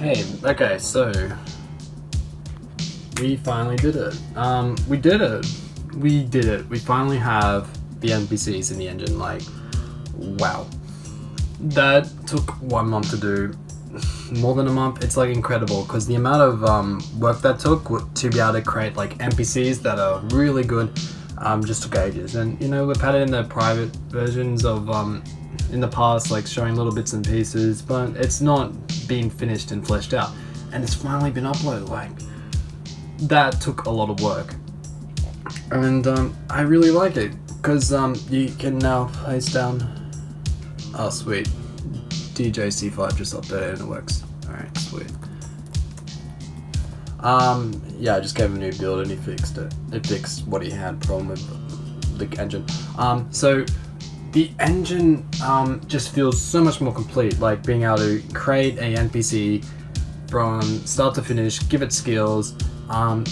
Hey, okay, so we finally did it. We did it. We did it. We finally have the NPCs in the engine. Like, wow. That took 1 month to do. More than a month. It's like incredible because the amount of work that took to be able to create like NPCs that are really good just took ages. And you know, we've had it in the private versions of in the past, like showing little bits and pieces, but it's not been finished and fleshed out, and it's finally been uploaded. Like, that took a lot of work, and I really like it because you can now place down. Oh sweet, DJ C5 just updated and it works. Alright, sweet. Yeah, I just gave him a new build and he fixed it. It fixed what he had problem with the engine. So the engine just feels so much more complete, like being able to create a NPC from start to finish, give it skills. Oh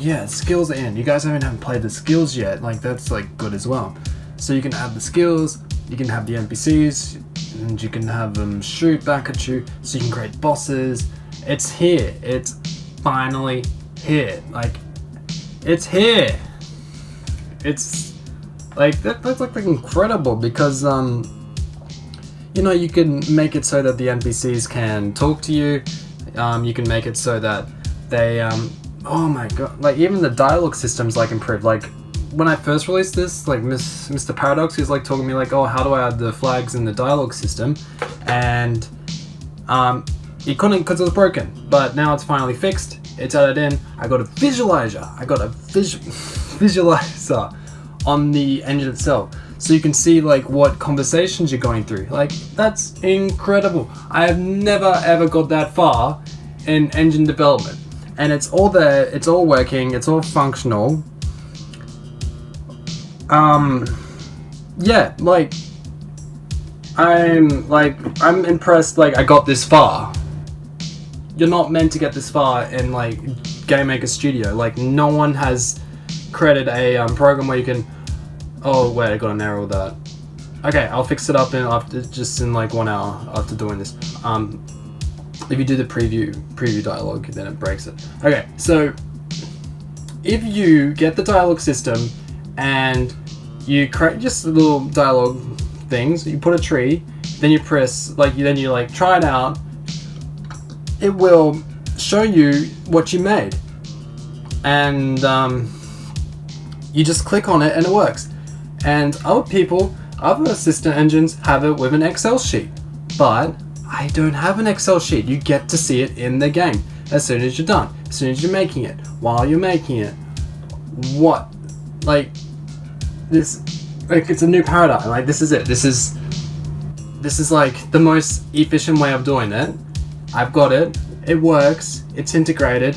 yeah, skills are in. You guys haven't played the skills yet, like that's like good as well. So you can add the skills, you can have the NPCs, and you can have them shoot back at you, so you can create bosses. It's here. It's finally here. Like, it's here. It's like that's like incredible because you know, you can make it so that the NPCs can talk to you. You can make it so that they oh my god, like even the dialogue system's like improved. Like when I first released this, like Mr. Paradox, he was like talking to me like, oh, how do I add the flags in the dialogue system? And he couldn't because it was broken. But now it's finally fixed. It's added in. I got a visualizer. I got a visualizer on the engine itself, so you can see like what conversations you're going through. Like, that's incredible. I have never ever got that far in engine development, and it's all there. It's all working. It's all functional. Yeah, like I'm impressed. Like, I got this far. You're not meant to get this far in like Game Maker Studio. Like, no one has created a program where you can. Oh wait, I got an error with that. Okay, I'll fix it up in like 1 hour after doing this. If you do the preview dialogue, then it breaks it. Okay, so if you get the dialogue system and you create just little dialogue things, you put a tree, then you press then you try it out. It will show you what you made, and you just click on it and it works. And other assistant engines have it with an Excel sheet, but I don't have an Excel sheet. You get to see it in the game as soon as you're done, as soon as you're making it. While you're making it, what, like this, like it's a new paradigm. Like, this is it. This is like the most efficient way of doing it. I've got it. It works. It's integrated.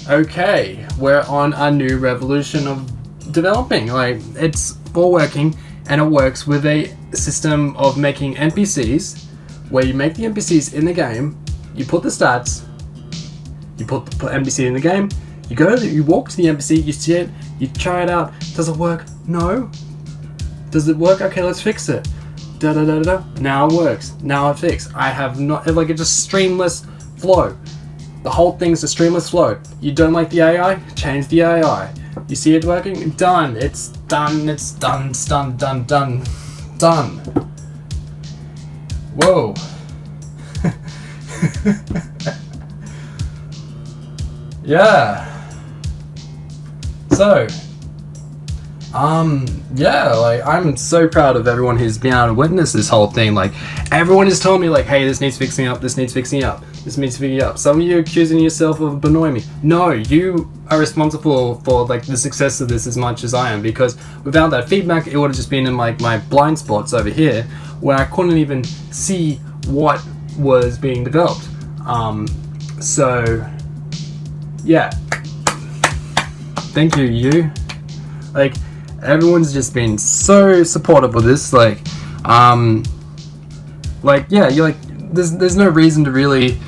Okay, we're on a new revolution of developing. Like, it's all working, and it works with a system of making NPCs, where you make the NPCs in the game, you put the stats, you put the NPC in the game, you walk to the NPC, you see it, you try it out. Does it work? No. Does it work? Okay, let's fix it. Da da da da. Now it works. Now it's fixed. I have not, like, it's just streamless flow. The whole thing's a streamless flow. You don't like the AI? Change the AI. You see it working? Done. It's done. It's done. It's done. Done. Done. Done. Whoa. Yeah. So, yeah, like, I'm so proud of everyone who's been able to witness this whole thing. Like, everyone is telling me, like, hey, this needs fixing up, this needs fixing up, this needs fixing up. Some of you are accusing yourself of annoying me. No, you are responsible for, like, the success of this as much as I am, because without that feedback, it would have just been in, like, my blind spots over here, where I couldn't even see what was being developed. So, yeah. Thank you. Like, everyone's just been so supportive of this. Like, yeah, you're like, there's no reason to really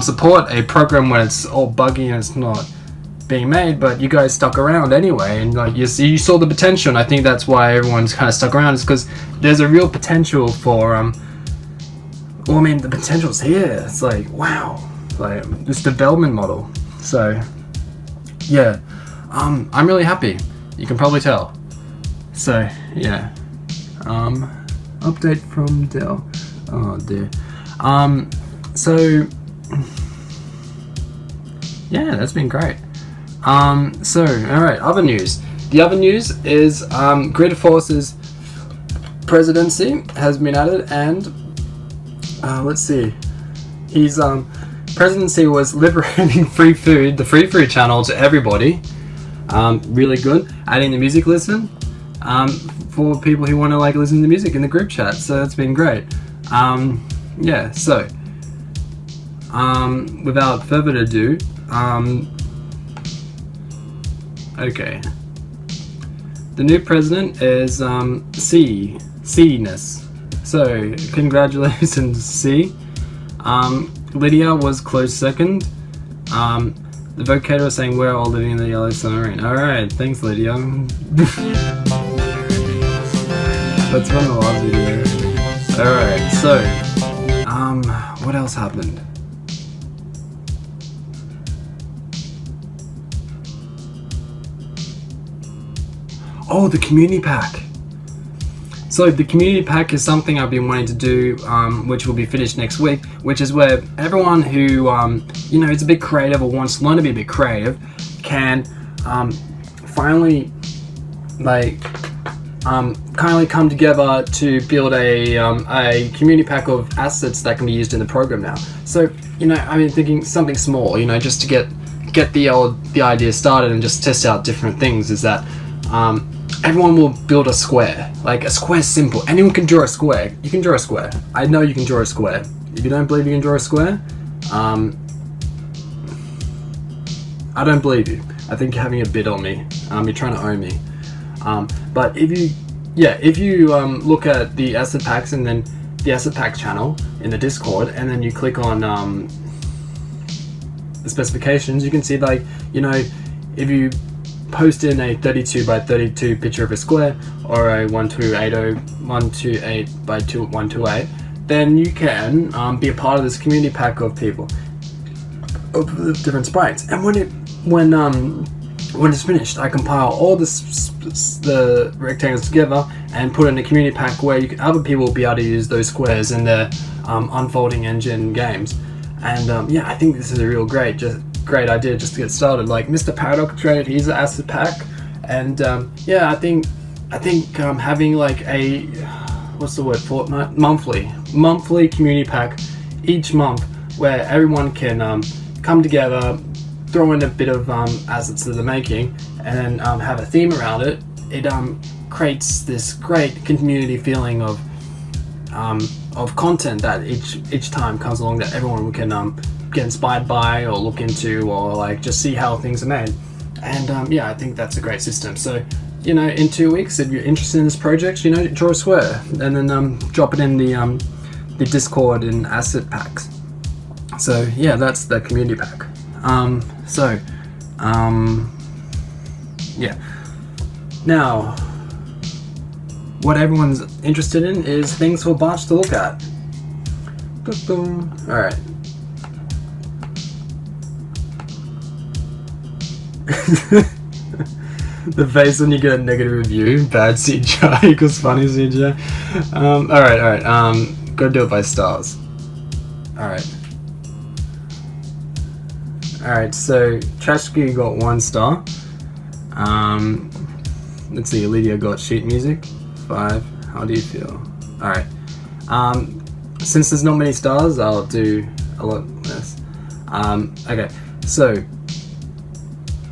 support a program when it's all buggy and it's not being made, but you guys stuck around anyway, and like you saw the potential, and I think that's why everyone's kind of stuck around, is because there's a real potential for well, I mean, the potential's here. It's like, wow, like this development model. So yeah, I'm really happy. You can probably tell. So yeah, update from Dell. Oh dear. So yeah, that's been great. So alright, other news. The other news is Grid Force's presidency has been added, and let's see. He's presidency was liberating free food, the free food channel to everybody. Really good. Adding the music listen for people who want to like listen to music in the group chat. So that's been great. Yeah. So without further ado, okay. The new president is C-ness. So congratulations, C. Lydia was close second. The vocator was saying we're all living in the yellow submarine. Alright, thanks Lydia. That's from the last video. Alright, so what else happened? Oh, the community pack. So the community pack is something I've been wanting to do, which will be finished next week, which is where everyone who, is a bit creative or wants to learn to be a bit creative can finally, kindly come together to build a community pack of assets that can be used in the program now. So, I've been thinking something small, just to get the idea started and just test out different things, is that everyone will build a square. Like, a square is simple. Anyone can draw a square. You can draw a square. I know you can draw a square. If you don't believe you can draw a square, I don't believe you. I think you're having a bid on me. You're trying to own me. But if you look at the asset packs and then the asset pack channel in the Discord, and then you click on the specifications, you can see, like, if you post in a 32 by 32 picture of a square, or a 1280 by 128, then you can be a part of this community pack of people, of different sprites. And when it's finished, I compile all the rectangles together and put in a community pack where other people will be able to use those squares in their unfolding engine games. And I think this is a real great idea just to get started. Like Mr. Paradox created his asset pack, and I think having like a fortnight, monthly community pack each month where everyone can come together, throw in a bit of assets that they're making, and then have a theme around it. It creates this great community feeling of content that each time comes along, that everyone can get inspired by, or look into, or like just see how things are made. And I think that's a great system. So in 2 weeks, if you're interested in this project, draw a square and then drop it in the Discord in asset packs. So that's the community pack. Now, what everyone's interested in is things for Barch to look at. Alright. The face when you get a negative review, bad CGI equals funny CGI. Alright, gotta do it by stars. Alright, so Trashki got 1 star. Let's see, Lydia got sheet music 5. How do you feel? Alright. Since there's not many stars, I'll do a lot less. Okay, so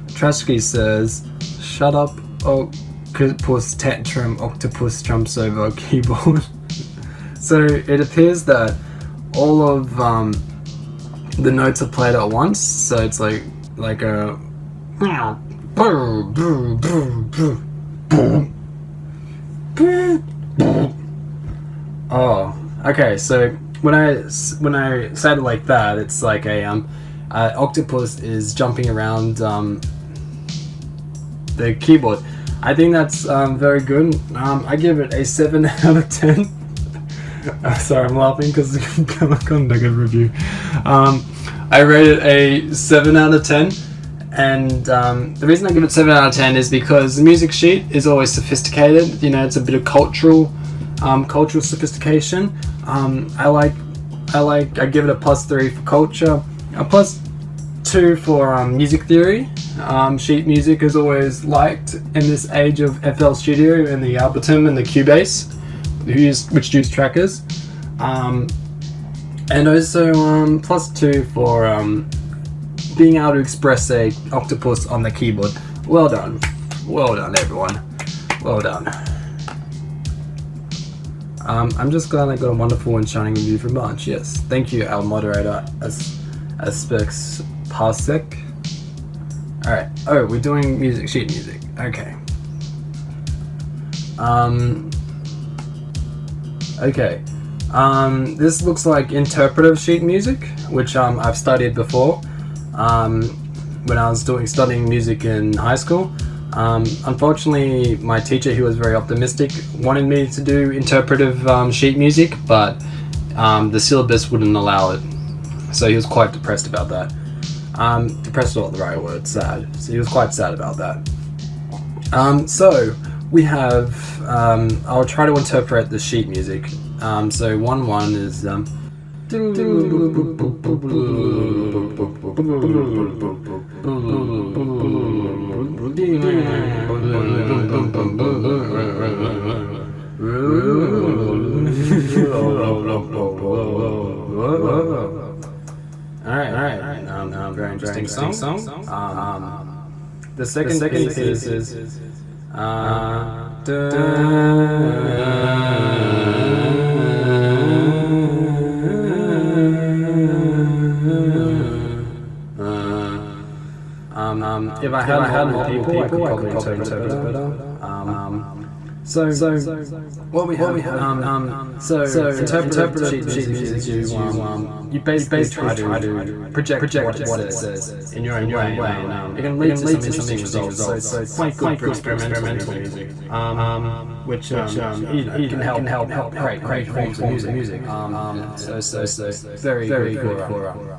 Trashki says, shut up, octopus tantrum, octopus jumps over keyboard. So it appears that all of the notes are played at once, so it's like a oh, okay, so when I say it like that, it's like a octopus is jumping around the keyboard. I think that's very good. I give it a 7 out of 10. Sorry, I'm laughing because I got a negative review. I rated a 7 out of 10. And the reason I give it 7 out of 10 is because the music sheet is always sophisticated. You know, it's a bit of cultural sophistication. I give it a +3 for culture, a +2 for music theory. Sheet music is always liked in this age of FL Studio and the Ableton and the Cubase, which use trackers. And also +2 for being able to express a octopus on the keyboard. Well done everyone, well done. I'm just glad I got a wonderful and shining review from March. Yes, thank you, our moderator, Aspects Parsec. Alright, oh, we're doing sheet music, okay. Okay, this looks like interpretive sheet music, which I've studied before when I was studying music in high school. Unfortunately, my teacher, who was very optimistic, wanted me to do interpretive sheet music, but the syllabus wouldn't allow it. So he was quite depressed about that. Depressed is not the right word, sad. So he was quite sad about that. So we have, I'll try to interpret the sheet music. So 1-1 is Alright. Very interesting song. The second piece is if I had more people, I could probably interpret it better. So what we have, interpretive sheet music, you basically try to project what it says in your own way. It can lead to some interesting results. So it's quite good for experimental music, which can help create forms of music. So very good for.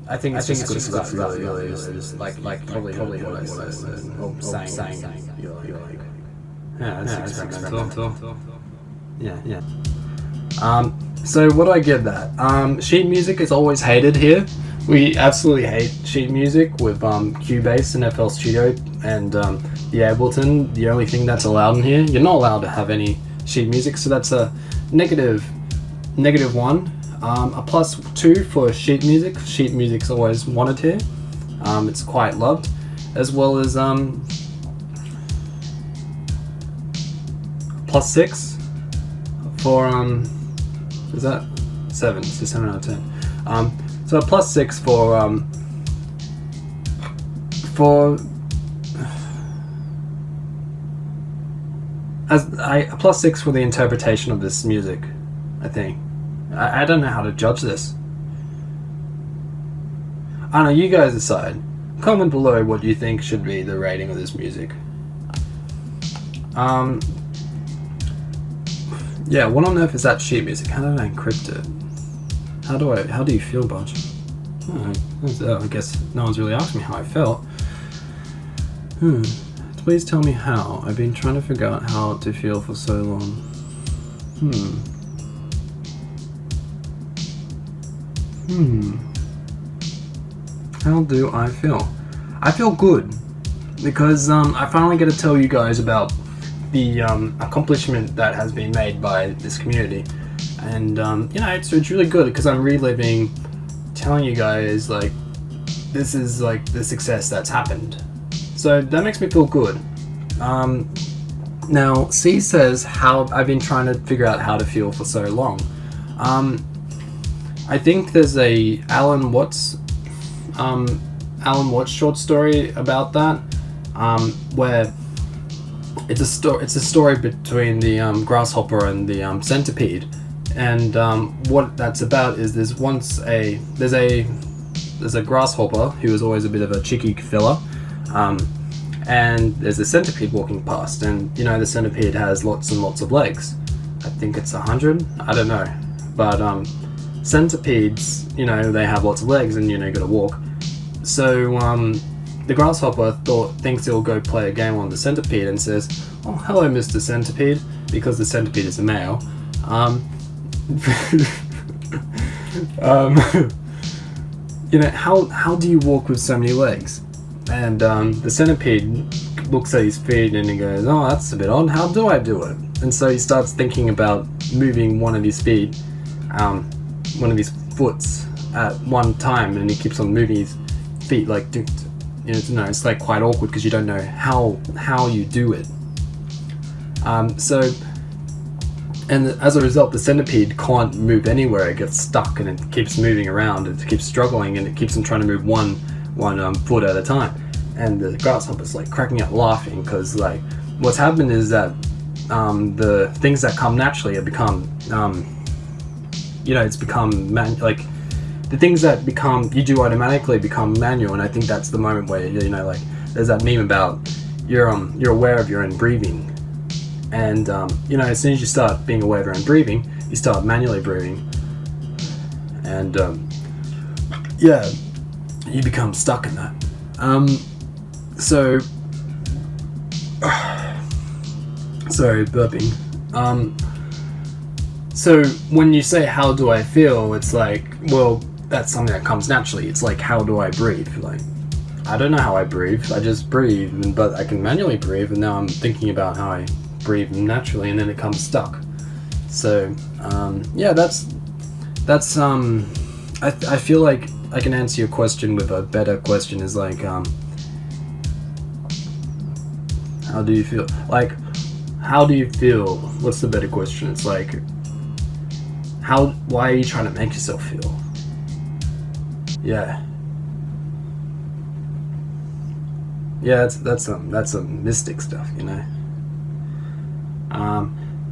I think it's just good stuff. Really, just like probably what I said, or saying. Yeah, that's experimental. Yeah. So what do I get that? Sheet music is always hated here. We absolutely hate sheet music with Cubase and FL Studio and the Ableton. The only thing that's allowed in here, you're not allowed to have any sheet music, so that's a -1. A +2 for sheet music. Sheet music's always wanted here. It's quite loved, as well as +6 for is that 7? So 7 out of 10. So a +6 for a +6 for the interpretation of this music. I think. I don't know how to judge this. I don't know, you guys decide. Comment below what you think should be the rating of this music. Yeah, what on earth is that sheet music? How did I encrypt it? How do you feel, Bunch? I guess no one's really asked me how I felt. Please tell me how. I've been trying to figure out how to feel for so long. How do I feel? I feel good because I finally get to tell you guys about the accomplishment that has been made by this community, and it's really good because I'm reliving, telling you guys like this is like the success that's happened. So that makes me feel good. Now C says how I've been trying to figure out how to feel for so long. I think there's a Alan Watts short story about that, where it's a story between the grasshopper and the centipede, and what that's about is there's a grasshopper who is always a bit of a cheeky fella, and there's a centipede walking past, and the centipede has lots and lots of legs. I think it's 100. I don't know, but centipedes, you know, they have lots of legs, and you know, you gotta walk. So the grasshopper thinks he'll go play a game on the centipede and says, "Oh, hello, Mr. Centipede," because the centipede is a male. You know, how do you walk with so many legs? And the centipede looks at his feet and he goes, "Oh, that's a bit odd. How do I do it?" And so he starts thinking about moving one of his feet, one of his foots at one time, and he keeps on moving his feet like, you know, it's like quite awkward because you don't know how you do it. And as a result, the centipede can't move anywhere. It gets stuck and it keeps moving around. It keeps struggling and it keeps on trying to move one foot at a time. And the grasshopper's like cracking up laughing because like what's happened is that the things that come naturally have become, you know, it's become like the things that you do automatically become manual. And I think that's the moment where, you know, like there's that meme about you're aware of your own breathing. And you know, as soon as you start being aware of your own breathing, you start manually breathing, and yeah, you become stuck in that. So sorry, burping. So when you say "how do I feel," it's like, well, that's something that comes naturally. It's like, how do I breathe? Like, I don't know how I breathe. I just breathe, but I can manually breathe, and now I'm thinking about how I breathe naturally, and then it comes stuck. So yeah, that's I feel like I can answer your question with a better question. Is like, how do you feel? Like, how do you feel? What's the better question? It's like, why are you trying to make yourself feel? Yeah, that's some mystic stuff, you know.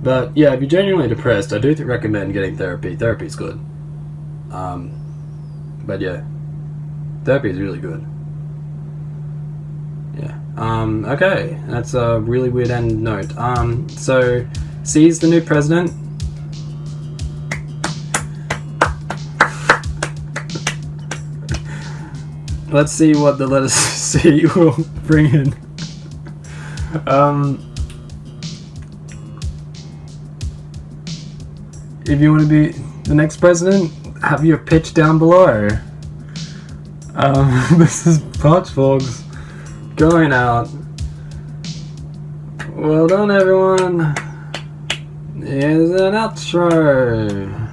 But yeah, if you're genuinely depressed, I do recommend getting therapy. Therapy's good. But yeah, therapy is really good. Yeah. Okay, that's a really weird end note. So, Xi's the new president. Let's see what the letter C will bring in. If you want to be the next president, have your pitch down below. This is Potchfogs going out. Well done, everyone. Here's an outro.